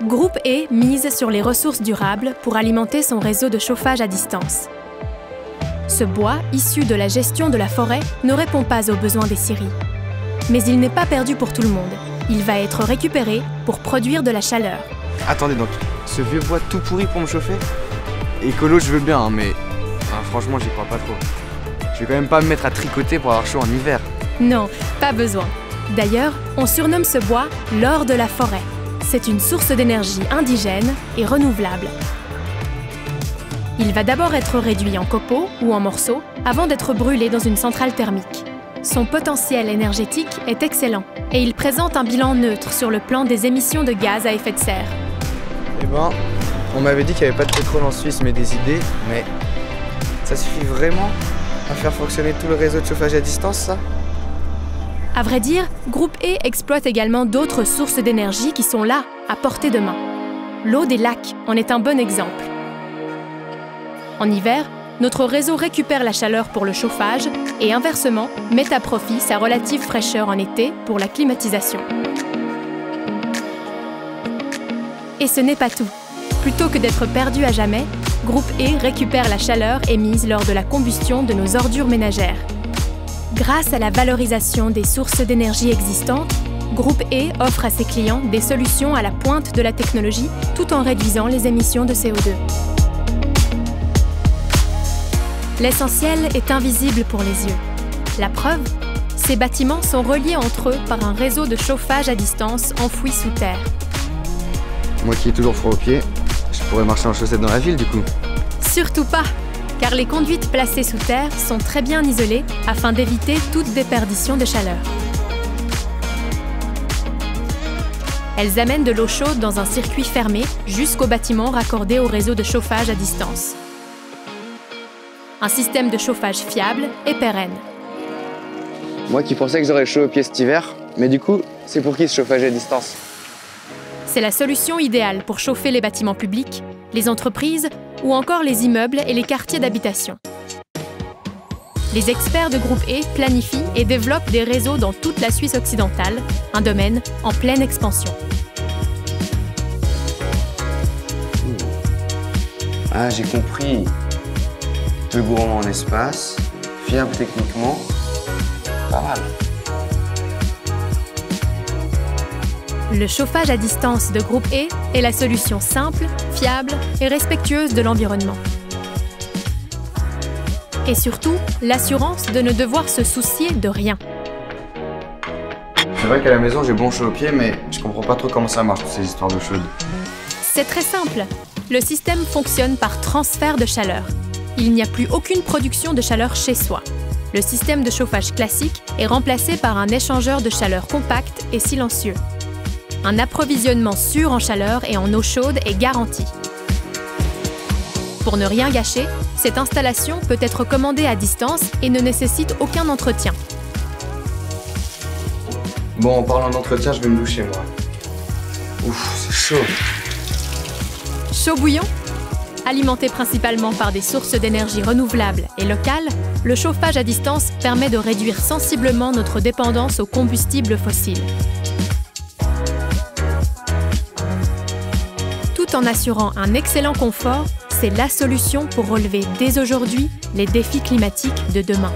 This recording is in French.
Groupe E mise sur les ressources durables pour alimenter son réseau de chauffage à distance. Ce bois, issu de la gestion de la forêt, ne répond pas aux besoins des scieries. Mais il n'est pas perdu pour tout le monde. Il va être récupéré pour produire de la chaleur. Attendez donc, ce vieux bois tout pourri pour me chauffer? Écolo, je veux bien, hein, mais franchement, j'y crois pas trop. Je vais quand même pas me mettre à tricoter pour avoir chaud en hiver. Non, pas besoin. D'ailleurs, on surnomme ce bois l'or de la forêt. C'est une source d'énergie indigène et renouvelable. Il va d'abord être réduit en copeaux ou en morceaux avant d'être brûlé dans une centrale thermique. Son potentiel énergétique est excellent et il présente un bilan neutre sur le plan des émissions de gaz à effet de serre. Eh ben, on m'avait dit qu'il n'y avait pas de pétrole en Suisse, mais des idées, mais ça suffit vraiment à faire fonctionner tout le réseau de chauffage à distance, ça? À vrai dire, Groupe E exploite également d'autres sources d'énergie qui sont là, à portée de main. L'eau des lacs en est un bon exemple. En hiver, notre réseau récupère la chaleur pour le chauffage et inversement, met à profit sa relative fraîcheur en été pour la climatisation. Et ce n'est pas tout. Plutôt que d'être perdu à jamais, Groupe E récupère la chaleur émise lors de la combustion de nos ordures ménagères. Grâce à la valorisation des sources d'énergie existantes, Groupe E offre à ses clients des solutions à la pointe de la technologie tout en réduisant les émissions de CO2. L'essentiel est invisible pour les yeux. La preuve, ces bâtiments sont reliés entre eux par un réseau de chauffage à distance enfoui sous terre. Moi qui ai toujours froid aux pieds, je pourrais marcher en chaussettes dans la ville du coup. Surtout pas, car les conduites placées sous terre sont très bien isolées afin d'éviter toute déperdition de chaleur. Elles amènent de l'eau chaude dans un circuit fermé jusqu'au bâtiment raccordé au réseau de chauffage à distance. Un système de chauffage fiable et pérenne. Moi qui pensais que j'aurais chaud aux pieds cet hiver, mais du coup, c'est pour qui ce chauffage à distance? C'est la solution idéale pour chauffer les bâtiments publics, les entreprises ou encore les immeubles et les quartiers d'habitation. Les experts de Groupe E planifient et développent des réseaux dans toute la Suisse occidentale, un domaine en pleine expansion. Ah, j'ai compris. Peu gourmand en espace, fiable techniquement, pas mal. Le chauffage à distance de Groupe E est la solution simple, fiable et respectueuse de l'environnement. Et surtout, l'assurance de ne devoir se soucier de rien. C'est vrai qu'à la maison, j'ai bon chaud aux pieds, mais je comprends pas trop comment ça marche, toutes ces histoires d'eau chaude. C'est très simple. Le système fonctionne par transfert de chaleur. Il n'y a plus aucune production de chaleur chez soi. Le système de chauffage classique est remplacé par un échangeur de chaleur compact et silencieux. Un approvisionnement sûr en chaleur et en eau chaude est garanti. Pour ne rien gâcher, cette installation peut être commandée à distance et ne nécessite aucun entretien. Bon, en parlant d'entretien, je vais me doucher, moi. Ouf, c'est chaud. Chaud bouillant? Alimenté principalement par des sources d'énergie renouvelables et locales, le chauffage à distance permet de réduire sensiblement notre dépendance aux combustibles fossiles. Tout en assurant un excellent confort, c'est la solution pour relever dès aujourd'hui les défis climatiques de demain.